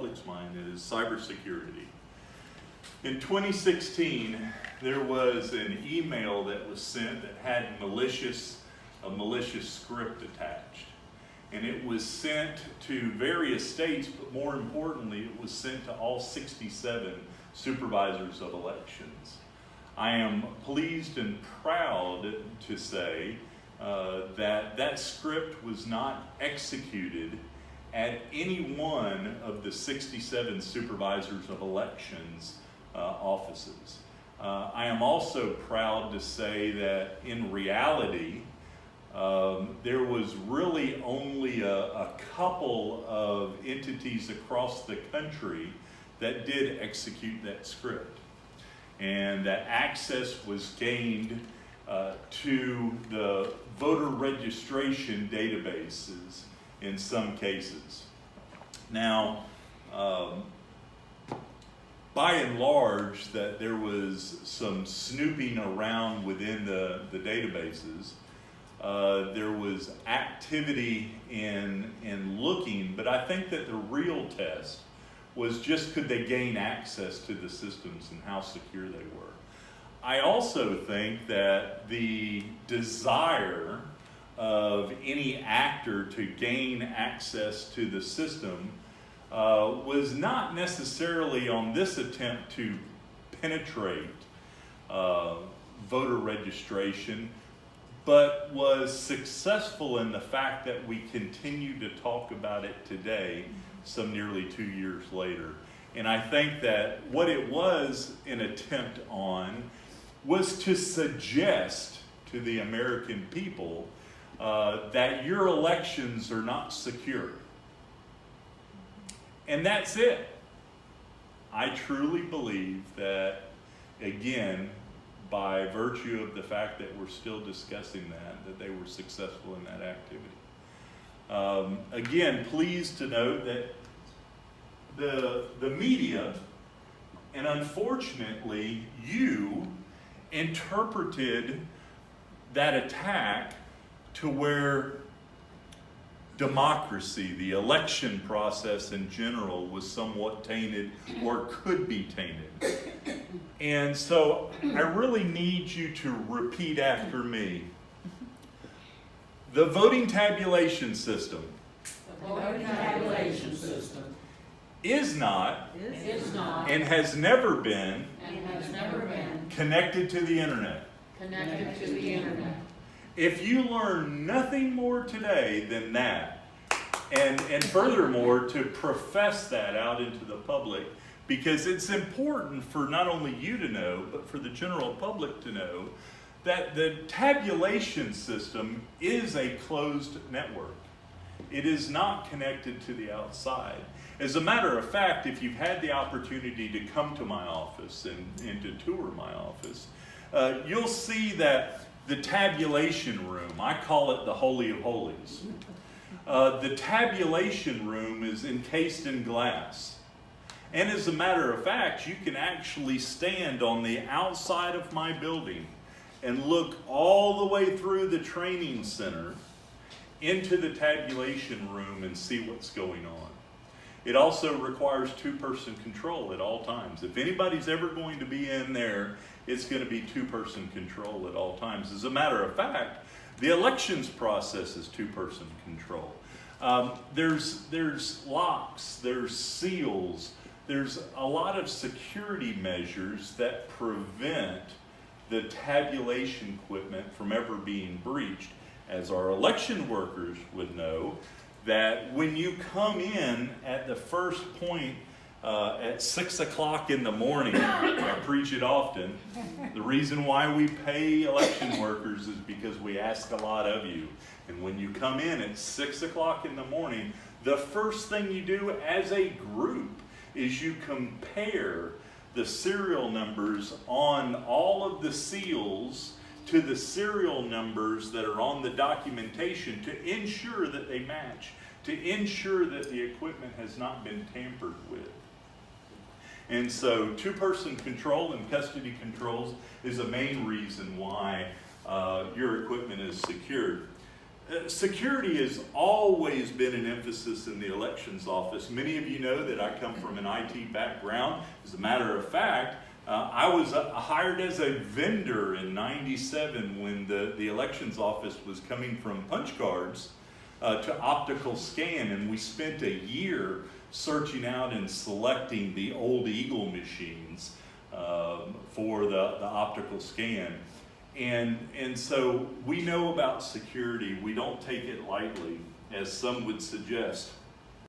public's mind is cybersecurity. In 2016, there was an email that was sent that had a malicious script attached. And it was sent to various states, but more importantly, it was sent to all 67 supervisors of elections. I am pleased and proud to say that script was not executed at any one of the 67 supervisors of elections offices. I am also proud to say that in reality, there was really only a couple of entities across the country that did execute that script. And that access was gained to the voter registration databases in some cases. Now, by and large, that there was some snooping around within the databases. There was activity in looking, but I think that the real test was just could they gain access to the systems and how secure they were. I also think that the desire of any actor to gain access to the system was not necessarily on this attempt to penetrate voter registration, but was successful in the fact that we continue to talk about it today, some nearly 2 years later. And I think that what it was an attempt on was to suggest to the American people that your elections are not secure. And that's it. I truly believe that, again, by virtue of the fact that we're still discussing that they were successful in that activity. Again, pleased to note that the media, and unfortunately you, interpreted that attack to where democracy, the election process in general, was somewhat tainted or could be tainted. And so I really need you to repeat after me. The voting tabulation system, is not and has never been connected to the internet. If you learn nothing more today than that, and furthermore to profess that out into the public, because it's important for not only you to know, but for the general public to know, that the tabulation system is a closed network. It is not connected to the outside. As a matter of fact, if you've had the opportunity to come to my office and to tour my office, you'll see that the tabulation room, I call it the Holy of Holies. The tabulation room is encased in glass. And as a matter of fact, you can actually stand on the outside of my building and look all the way through the training center into the tabulation room and see what's going on. It also requires two-person control at all times. If anybody's ever going to be in there, it's going to be two-person control at all times. As a matter of fact, the elections process is two-person control. There's locks, there's seals, there's a lot of security measures that prevent the tabulation equipment from ever being breached. As our election workers would know, that when you come in at the first point at 6 o'clock in the morning, I preach it often, the reason why we pay election workers is because we ask a lot of you. And when you come in at 6 o'clock in the morning, the first thing you do as a group is you compare the serial numbers on all of the seals to the serial numbers that are on the documentation to ensure that they match, to ensure that the equipment has not been tampered with. And so two-person control and custody controls is a main reason why your equipment is secured. Security has always been an emphasis in the elections office. Many of you know that I come from an IT background. As a matter of fact, I was hired as a vendor in '97 when the elections office was coming from punch cards to optical scan, and we spent a year searching out and selecting the old Eagle machines for the optical scan. And so we know about security. We don't take it lightly, as some would suggest.